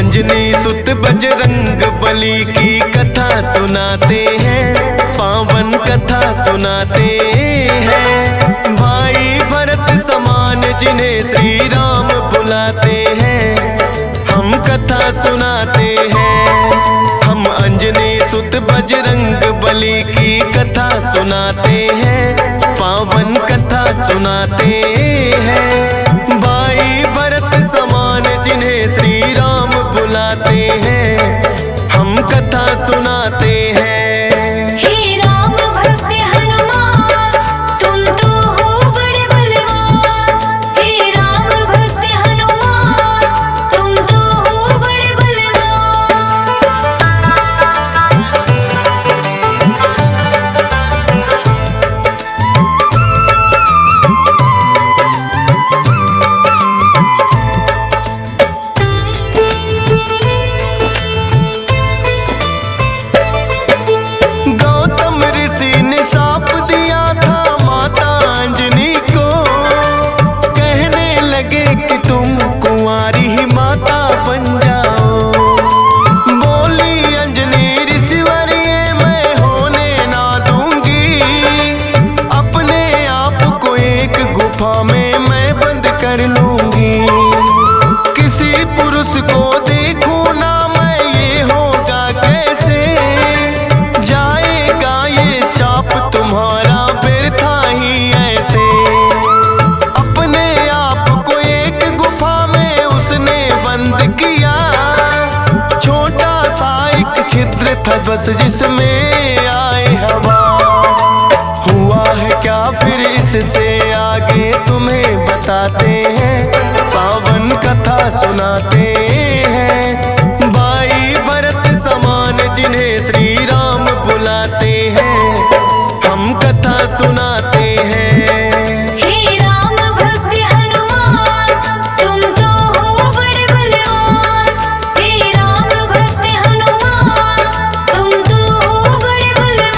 अंजनी सुत बजरंग बली की कथा सुनाते हैं, पावन कथा सुनाते हैं। भाई भरत समान जिन्हें श्री राम बुलाते हैं, हम कथा सुनाते हैं। हम अंजनी सुत बजरंग बली की कथा सुनाते हैं, पावन कथा सुनाते हैं। भाई भरत समान जिन्हें श्री राम बुलाते हैं, हम कथा सुनाते हैं। हे राम भक्त हनुमान, तुम तो हो बड़े बलवान। हे राम भक्त हनुमान, तुम तो हो बड़े बलवान। गौतम ऋषि ने शाप दिया था माता अंजनी को, कहने लगे कि तुम कुंवारी ही माता बन जाओ। बोली अंजनी ऋषिवर ये मैं होने ना दूंगी, अपने आप को एक गुफा में मैं बंद कर लूंगी। किसी पुरुष को देखूं ना मैं, ये होगा कैसे? जाएगा ये शाप तुम्हारा व्यर्था ही ऐसे। अपने आप को एक गुफा में उसने बंद किया, छोटा सा एक छिद्र था बस जिसमें आए हवा। हुआ है क्या फिर इससे आगे तुम्हें बताते हैं, पावन कथा सुनाते हैं। भाई भरत समान जिन्हें श्री राम बुलाते हैं, हम कथा सुनाते हैं। हे राम भक्त हनुमान, तुम तो हो बड़े बलवान। हे राम भक्त हनुमान, तुम तो हो बड़े बलवान।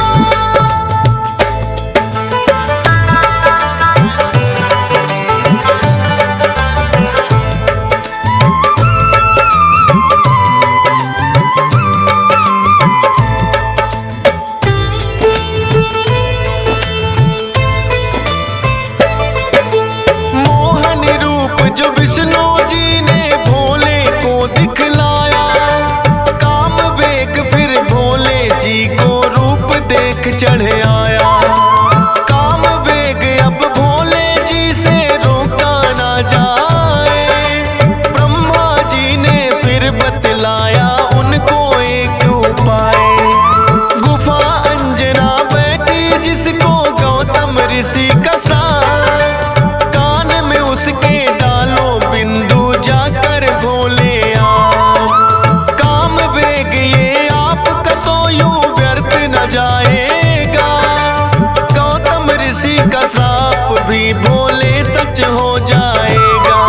मोहन रूप जो विष्णु जी ने भोले को दिखलाया, काम वेग फिर भोले जी को रूप देख चढ़ आया। काम वेग अब भोले जी से रोका ना जाए, ब्रह्मा जी ने फिर बतलाया उनको एक उपाय। गुफा अंजना बैठी जिसको गौतम ऋषि का श्राप, कान में उसके डालो बिंदु जाकर भोले आप। काम वेग ये आपका तो यूं व्यर्थ न जाएगा, गौतम ऋषि का श्राप भी भोले सच हो जाएगा।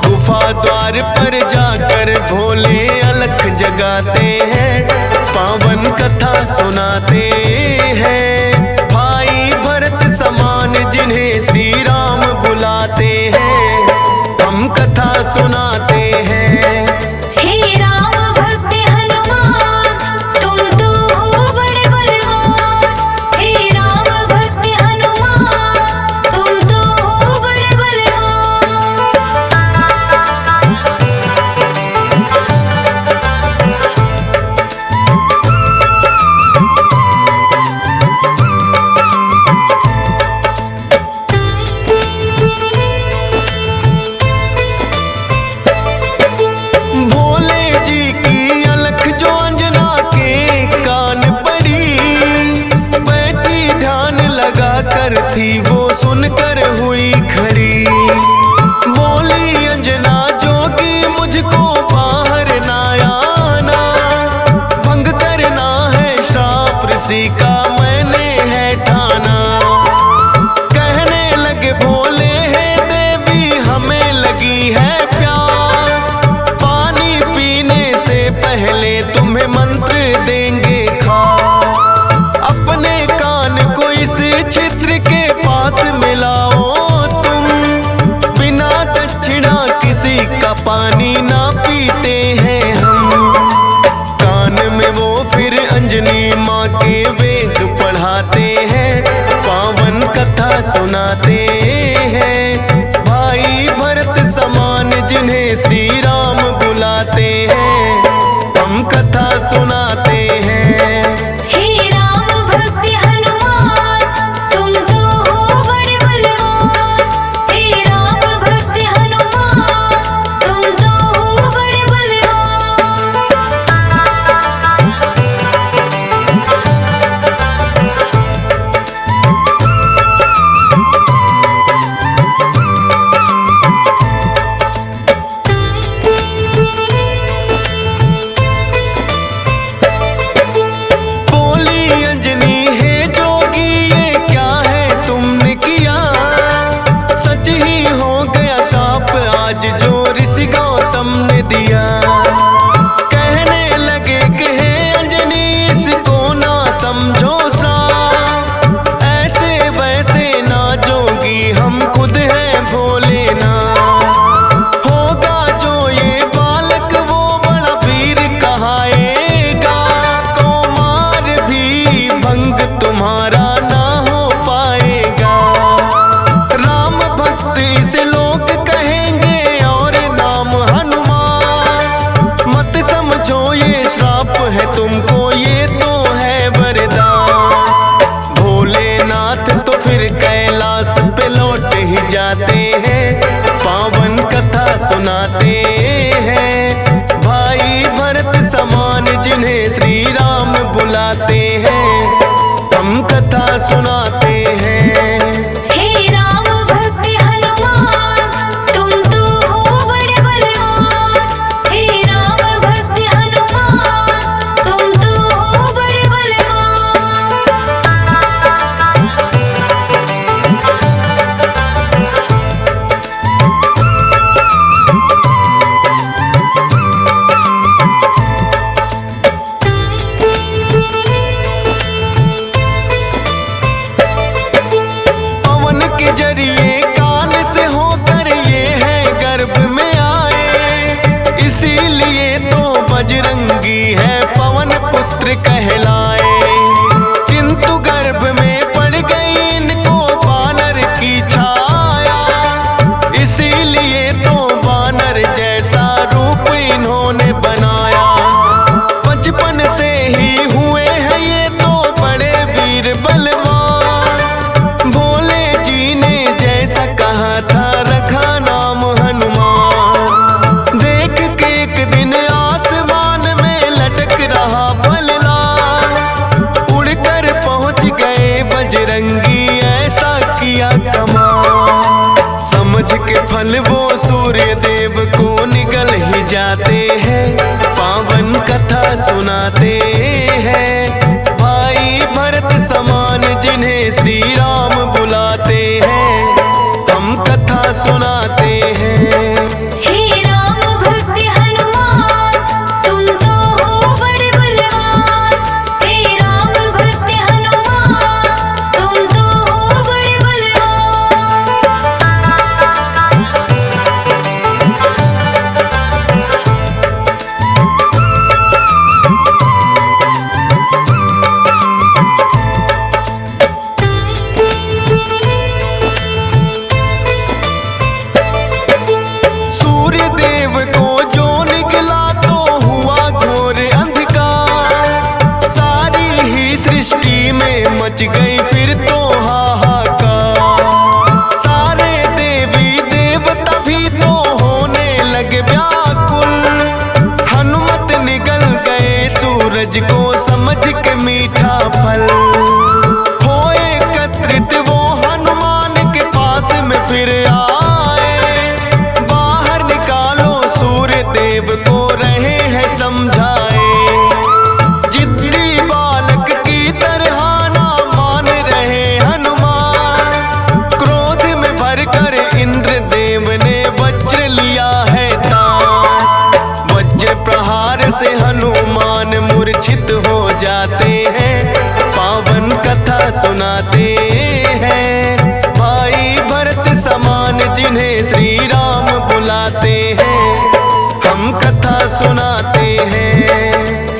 गुफा द्वार पर जाकर भोले अलख जगाते हैं, पावन कथा सुनाते हैं। भाई भरत समान जिन्हें श्री राम बुलाते हैं, हम कथा सुनाते हैं। हे राम भक्त हनुमान, तुम तो हो बड़े बलवान। हे राम भक्त हनुमान, तुम तो हो बड़े बलवान। सुनाते हैं। भाई भरत समान जिन्हें श्री राम बुलाते हैं, हम कथा सुनाते हैं। हे राम भक्त हनुमान तुम तो हो बड़े बलवान। हे राम भक्त हनुमान तुम तो हो बड़े बलवान। बोली अंजनी है जोगी ये क्या है तुमने किया, सच ही हो गया शाप आज जो ऋषि गौतम ने दिया। कहने लगे कि हे अंजनी इसको ना समझो श्राप, ऐसे वैसे ना जोगी हम खुद हैं भोले ना। होगा जो ये बालक वो बड़ा वीर कहाएगा, कौमार भी भंग तुम्हारा ना हो पाएगा। राम भक्त इसे लोग कहेंगे और नाम हनुमान, मत समझो ये श्राप है तुमको ये तो है वरदान। भोलेनाथ तो फिर कैलाश पे लौट ही जाते हैं, पावन कथा सुनाते हैं। भाई भरत समान जिन्हें श्री राम बुलाते हैं, हम कथा सुनाते हैं। हे राम भक्त हनुमान तुम तो हो बड़े बलवान। हे राम भक्त हनुमान तुम तो हो बड़े बलवान। पवन के जरिए कान से होकर ये है गर्भ में आए, इसीलिए तो बजरंगी है पवन पुत्र कहलाए। किंतु गर्भ में पड़ गई इनको बानर की छाया, इसीलिए तो बानर जैसा रूप इन्होंने बनाया। बचपन से ही हुए हैं ये तो बड़े वीर बलवान, भोले जी ने जैसा कहा था रखा नाम हनुमान। देख के एक दिन आसमान में लटक रहा फलदार, उड़कर पहुंच गए बजरंगी ऐसा किया कमाल। समझ के फल वो सूर्य देव को निगल ही जाते हैं, पावन कथा सुनाते हैं। भाई भरत समान जिन्हें श्री राम बुलाते हैं, हम कथा सुनाते हैं। हे राम भक्त हनुमान तुम तो हो बड़े बलवान। हे राम भक्त हनुमान तुम तो हो बड़े बलवान। सूर्य देव को जो निकला तो हुआ घोर अंधकार, सारी ही सृष्टि में मच गई फिर तो हाहाकार। सारे देवी देवता भी तो होने लगे व्याकुल, हनुमत निगल गए सूरज को समझ के मीठा फल। हो एकत्रित वो हनुमान के पास में फिर आए, बाहर निकालो सूर्य देव को रहे हैं समझाए। जिद्दी बालक की तरह ना मान रहे हनुमान, क्रोध में भरकर इंद्र देव ने वज्र लिया है तान। वज्र प्रहार से हनुमान मूर्छित हो जाते हैं, पावन कथा सुनाते हैं। भाई भरत समान जिन्हें श्री राम बुलाते हैं, हम कथा सुनाते हैं।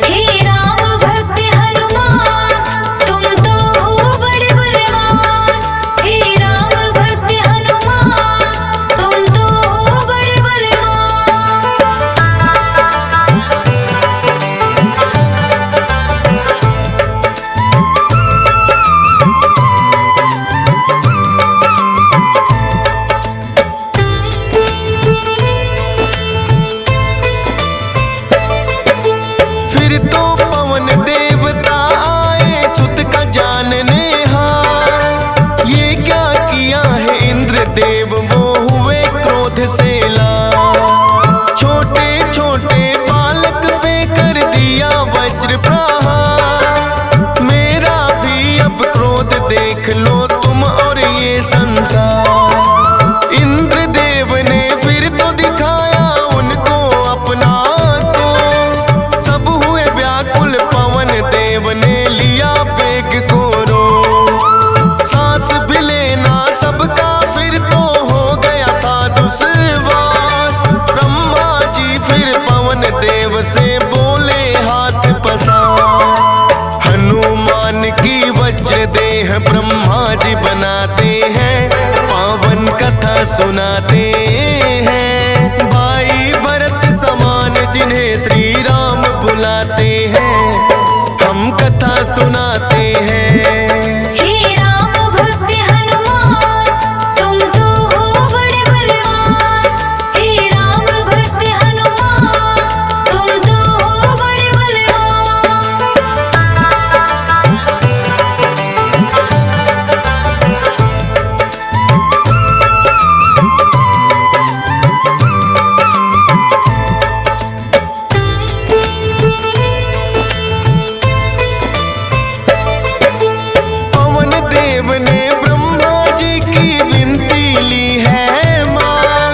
हे राम भक्त हनुमान तुम तो हो बड़े बलवान। हे राम देव से बोले हाथ पसार। हनुमान की वज्र देह ब्रह्मा जी बनाते हैं, पावन कथा सुनाते हैं। भाई भरत समान जिन्हें श्री राम बुलाते हैं, हम कथा सुनाते हैं। हे राम भक्त हनुमान, तुम तो हो बड़े बलवान। हे राम भक्त हनुमान, तुम तो हो बड़े बलवान। पवन देव ने ब्रह्मा जी की विनती ली है मां,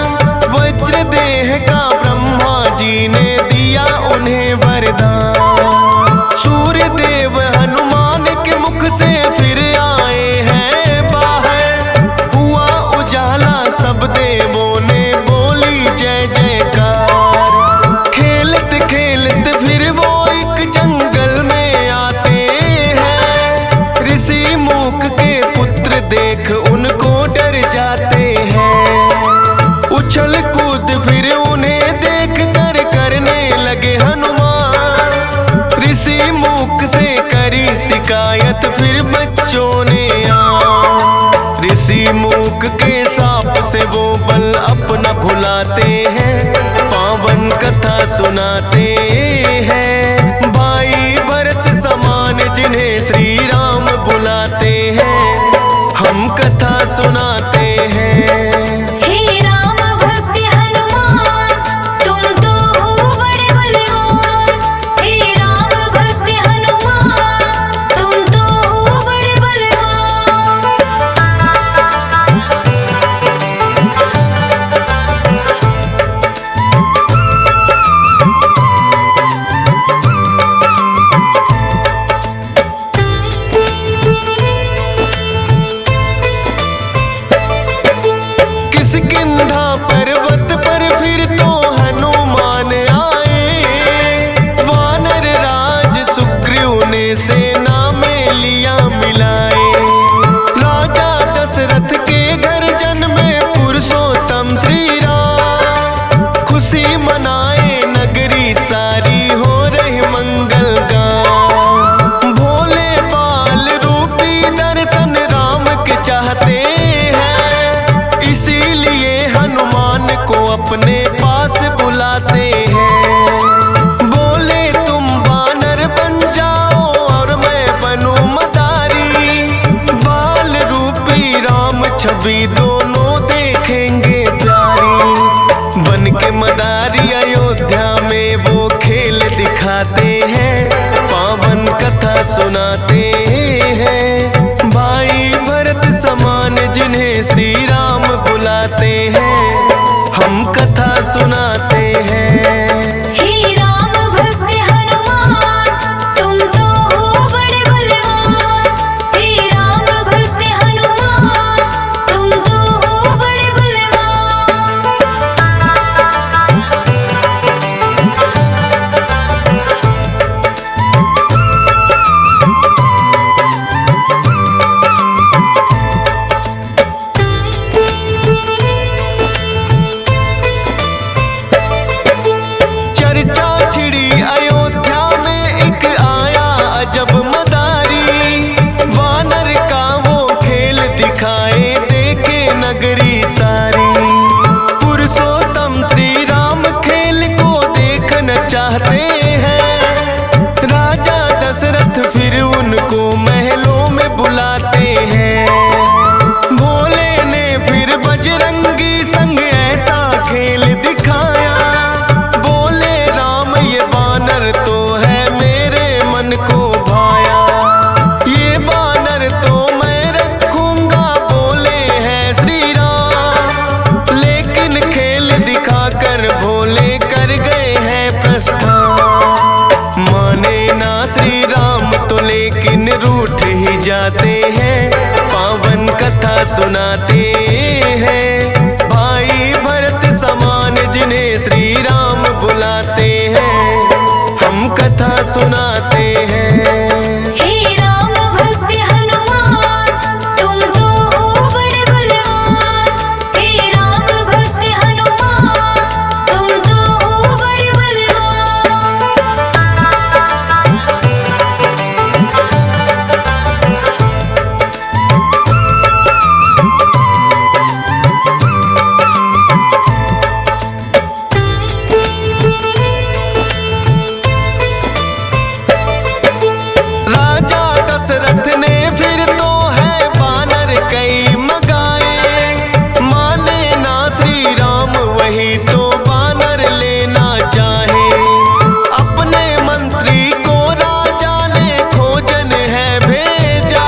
वज्र देह का ब्रह्मा जी ने दिया उन्हें वरदान। सूर्य देव हनुमान के मुख से फिर आए हैं बाहर, हुआ उजाला सब देवों ने बोली जय जयकार। खेलत खेलत फिर वो एक जंगल में आते हैं, ऋषि मूक के पुत्र देख उनको डर जाते हैं। उछल कूद फिर उन्हें देख कर करने लगे हनुमान। ऋषि मूक से करी शिकायत फिर बच्चों ने ऋषि मूक के साप से वो बल अपना भुलाते हैं, पावन कथा सुनाते हैं। भाई भरत समान जिन्हें श्री राम बुलाते हैं, हम कथा सुनाते हैं। हे राम भक्त हनुमान, तुम तो हो बड़े बलवान। हे राम भक्त हनुमान, तुम तो हो बड़े बलवान। किष्किंधा पर्वत पर फिर तो हनुमान आए, वानर राज सुग्रीव ने सेना में लिया मिलाए। राजा दशरथ के घर जन्मे पुरुषोत्तम श्री राम, खुशी मनाए नगरी सारी हो रही मंगल गान। भोले बाल रूपी दर्शन राम के चाहते हैं, इसीलिए हनुमान को अपने पास बुलाते हैं। बोले तुम वानर बन जाओ और मैं बनूं मदारी, बाल रूपी राम छवि दोनों देखेंगे प्यारी। बन के मदारी अयोध्या में वो खेल दिखाते हैं, पावन कथा सुनाते हैं। भाई भरत समान जिन्हें श्री राम बुलाते हैं, हम कथा सुनाते हैं। हे राम भक्त हनुमान, तुम तो हो बड़े बलवान। हे राम भक्त हनुमान, तुम तो हो बड़े बलवान। चर्चा छिड़ी अयोध्या में एक आया अजब मदारी, वानर का वो खेल दिखाए देखे नगरी सारी। पुरुषोत्तम श्री राम खेल को देखना चाहते हैं, राजा दशरथ फिर उनको महलों में बुलाते हैं। भोले ने फिर बजरंगी संग ऐसा खेल दिखाया, बोले राम ये बानर तो है मेरे मन को भाया। ये बानर तो मैं रखूंगा बोले हैं श्री राम, लेकिन खेल दिखाकर भोले कर गए हैं प्रस्थान। माने ना श्री राम तो लेकिन रूठ ही जाते हैं, पावन कथा सुनाते हैं। भाई भरत समान जिन्हें श्री राम बुलाते हैं, सुनाते हैं। हे राम भक्त हनुमान तुम तो हो बड़े बलवान। हे राम भक्त हनुमान तुम तो हो बड़े बलवान। राजा दशरथ ने फिर तो है बानर कई मगाए, माने ना श्री राम वही तो बानर लेना चाहे। अपने मंत्री को राजा ने खोजन है भेजा,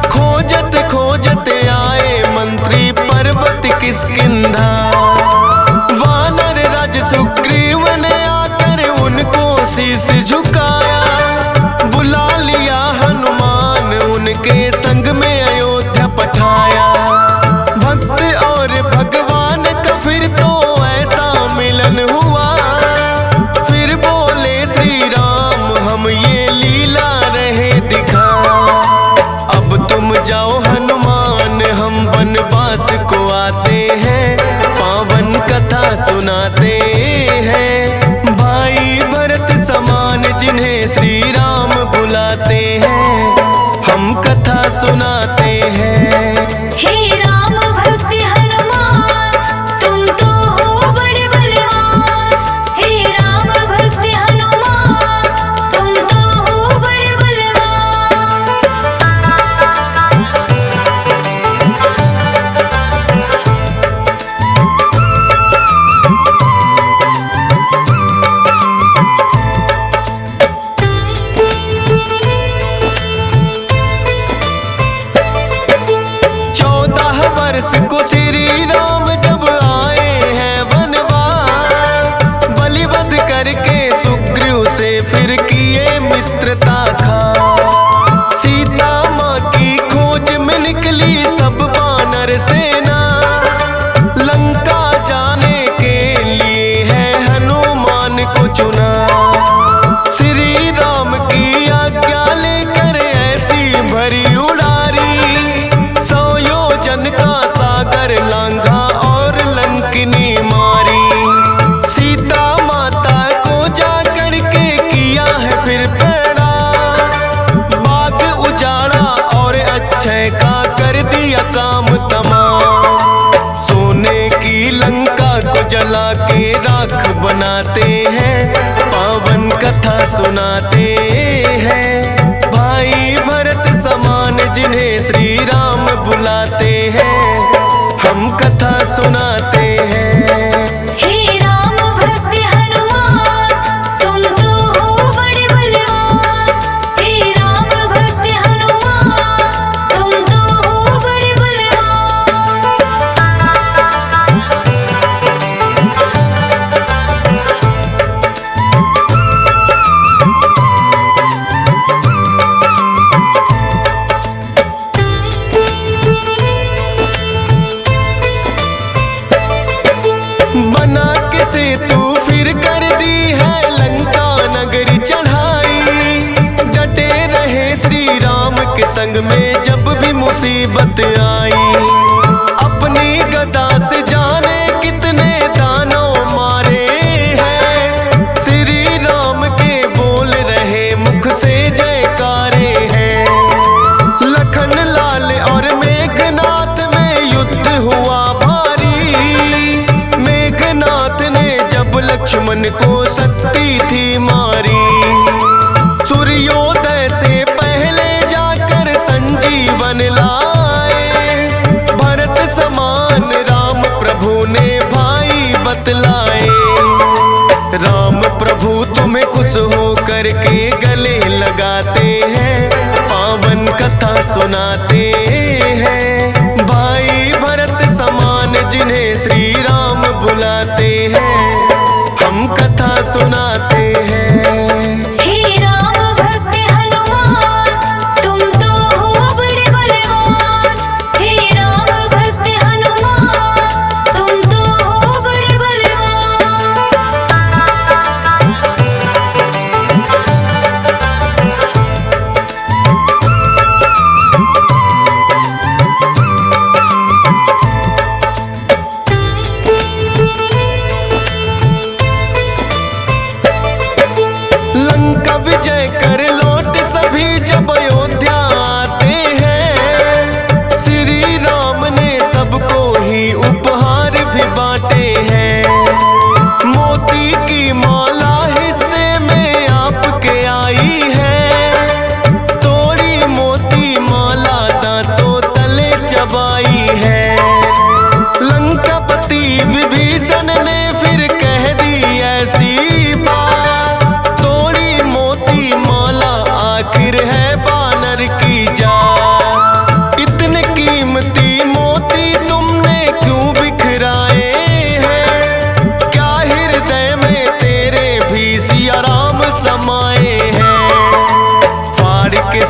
खोजत खोजत आए मंत्री पर्वत किष्किंधा। वानर राज सुग्रीव ने आकर उनको शीश झुकाया, बुला लिया हनुमान उनके संग में अयोध्या पठाया। भक्त और भगवान का फिर तो ऐसा मिलन हुआ, फिर बोले श्री राम हम ये लीला रहे दिखा। अब तुम जाओ हनुमान हम वनवास को आते हैं, पावन कथा सुनाते हैं। भाई भरत समान जिन्हें श्री राम बुलाते हैं, हम कथा सुनाते हैं। हे राम भक्त हनुमान तुम तो हो बड़े बलवान। हे राम भक्त हनुमान तुम तो हो बड़े बलवान। वर्ष को श्री राम जब आए हैं वनवास, बलिवध करके सुग्रीव से फिर किए मित्रता खा। सीता माँ की खोज में निकली सब वानर सेना, लंका जाने के लिए है हनुमान को चुना। श्री राम की आज्ञा लेकर ऐसी भरी उड़ारी, का सागर लांघा और लंकिनी मारी। सीता माता को जाकर के किया है फिर पैड़ा, बाग उजाड़ा और अक्षय का कर दिया काम तमाम। सोने की लंका को जला के राख बनाते हैं, पावन कथा सुनाते हैं। भाई भरत समान जिन्हें श्री राम बुलाते हैं, हम कथा सुनाते हैं। हे राम भक्त हनुमान तुम तो हो बड़े बलवान। हे राम भक्त हनुमान तुम तो हो बड़े बलवान। बना के सेतु फिर कर दी है लंका नगरी चढ़ाई। डटे रहे श्री राम के संग में जब भी मुसीबत आई। अपनी गदा से जाने कितने दानव मारे हैं, श्री राम के बोल रहे मुख से जयकारे हैं। लखन लाल और मेघनाथ में युद्ध हुआ भारी, मेघनाथ ने जब लक्ष्मण को शक्ति थी मारी। सूर्योदय से पहले जाकर संजीवन लाए, भरत समान राम प्रभु ने भाई बतलाए। राम प्रभु तुम्हें खुश हो करके गले लगाते हैं, पावन कथा सुनाते हैं। भाई भरत समान जिन्हें श्री राम बुलाते हैं, हम कथा सुनाते हैं। हे राम भक्त हनुमान तुम तो हो बड़े बलवान। हे राम भक्त हनुमान तुम तो हो बड़े बलवान।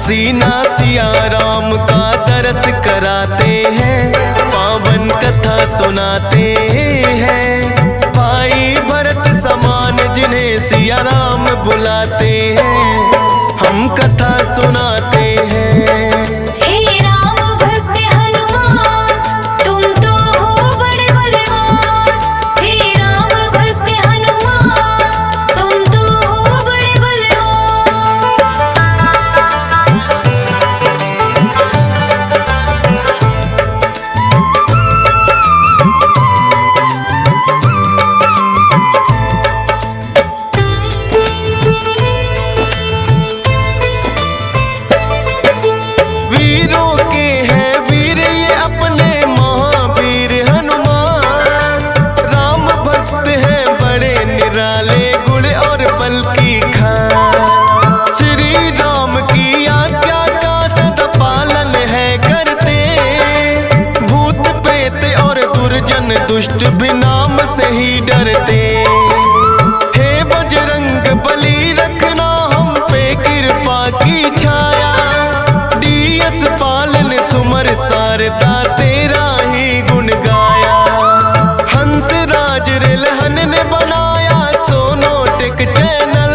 सीना सिया राम का दरस कराते हैं, पावन कथा सुनाते हैं। भाई भरत समान जिन्हें सिया राम बुलाते हैं, हम कथा सुनाते हैं। हे राम भक्त हनुमान, तुम तो हो बड़े बलवान। हे राम भक्त हनुमान, तुम तो हो बड़े बलवान। वीरों के हैं वीर ये अपने महावीर हनुमान। राम भक्त हैं बड़े निराले, गुण और बल की खान। श्री राम की आज्ञा का सदा पालन है करते, भूत प्रेत और दुर्जन दुष्ट भी नाम से ही डरते। हे बजरंग बली रखना हम पे कृपा की छाया, डीएस पालन सुमर सारदा तेरा ही गुण गाया। हंस राज रेलहन ने बनाया सोनोटिक चैनल,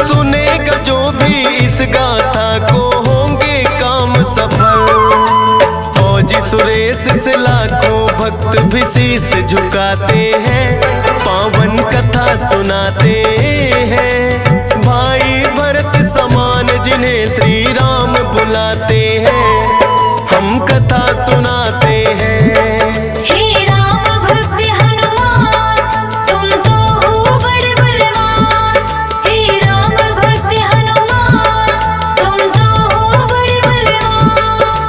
सुनेगा जो भी इस गाथा को होंगे काम सफल। फौजी सुरेश से लाखों भक्त भी शीश झुकाते हैं, पावन कथा सुनाते